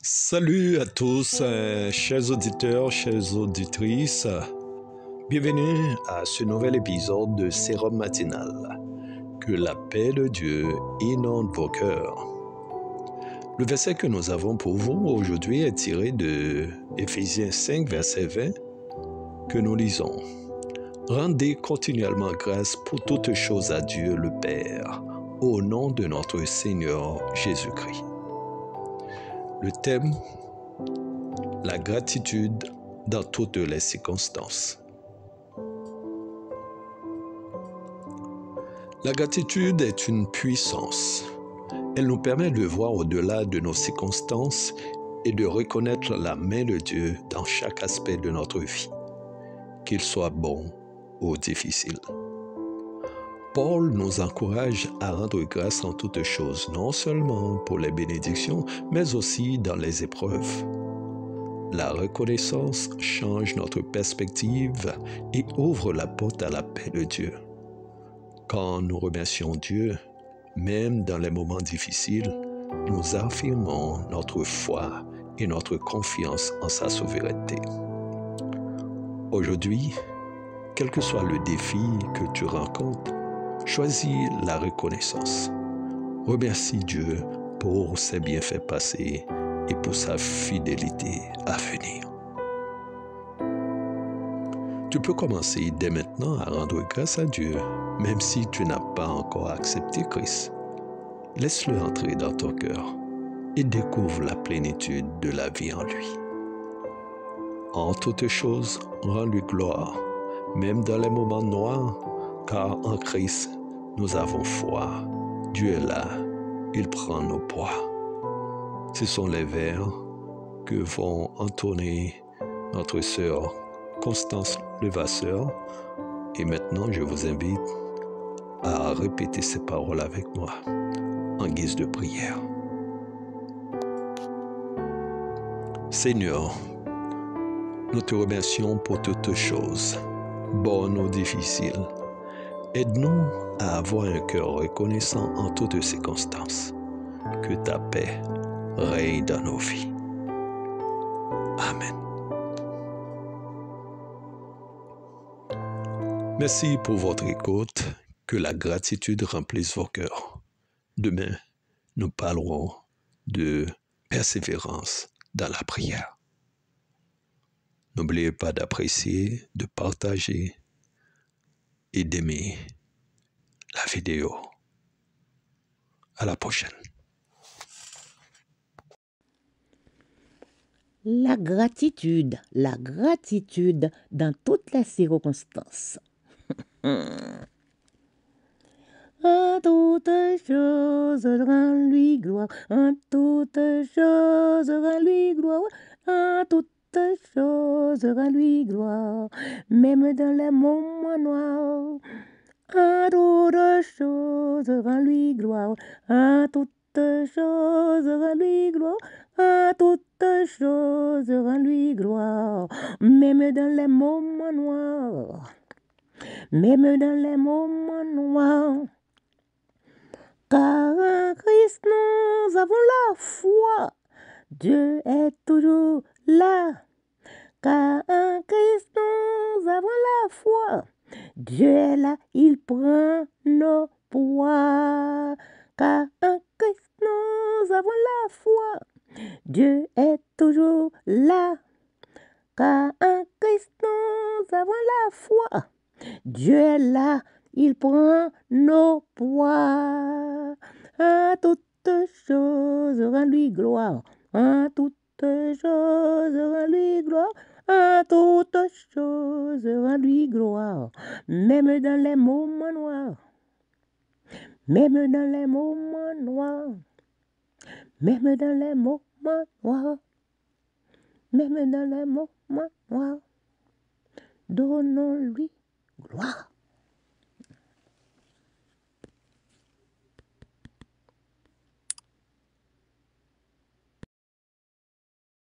Salut à tous, chers auditeurs, chères auditrices. Bienvenue à ce nouvel épisode de Sérum Matinal. Que la paix de Dieu inonde vos cœurs. Le verset que nous avons pour vous aujourd'hui est tiré de Éphésiens 5, verset 20, que nous lisons. Rendez continuellement grâce pour toutes choses à Dieu le Père, au nom de notre Seigneur Jésus-Christ. Le thème, la gratitude dans toutes les circonstances. La gratitude est une puissance. Elle nous permet de voir au-delà de nos circonstances et de reconnaître la main de Dieu dans chaque aspect de notre vie, qu'il soit bon ou difficile. Paul nous encourage à rendre grâce en toutes choses, non seulement pour les bénédictions, mais aussi dans les épreuves. La reconnaissance change notre perspective et ouvre la porte à la paix de Dieu. Quand nous remercions Dieu, même dans les moments difficiles, nous affirmons notre foi et notre confiance en sa souveraineté. Aujourd'hui, quel que soit le défi que tu rencontres, choisis la reconnaissance. Remercie Dieu pour ses bienfaits passés et pour sa fidélité à venir. Tu peux commencer dès maintenant à rendre grâce à Dieu, même si tu n'as pas encore accepté Christ. Laisse-le entrer dans ton cœur et découvre la plénitude de la vie en lui. En toutes choses, rends-lui gloire, même dans les moments noirs, car en Christ, nous avons foi. Dieu est là, il prend nos poids. Ce sont les vers que vont entonner notre sœur Constance Levasseur. Et maintenant, je vous invite à répéter ces paroles avec moi, en guise de prière. Seigneur, nous te remercions pour toutes choses, bonnes ou difficiles. Aide-nous à avoir un cœur reconnaissant en toutes circonstances. Que ta paix règne dans nos vies. Amen. Merci pour votre écoute. Que la gratitude remplisse vos cœurs. Demain, nous parlerons de persévérance dans la prière. N'oubliez pas d'apprécier, de partager et d'aimer la vidéo. À la prochaine. La gratitude dans toutes les circonstances. En toutes choses, rends-lui gloire. En toutes choses, rends-lui gloire. En toutes choses, rends-lui gloire. Même dans les moments noirs. En toutes choses, rends-lui gloire. En toutes choses, rends-lui gloire. En toutes choses, rends-lui gloire. Même dans les moments noirs. Même dans les moments noirs. Car en Christ nous avons la foi. Dieu est toujours là. Car en Christ nous avons la foi. Dieu est là, il prend nos poids. Car en Christ nous avons la foi. Dieu est toujours là. Car en Christ nous avons la foi. Dieu est là, il prend nos poids. En toutes choses, rends-lui gloire. En toutes choses, rends-lui gloire. En toutes choses, rends-lui gloire. Même dans les moments noirs. Même dans les moments noirs. Même dans les moments noirs. Même dans les moments noirs. Donnons-lui gloire.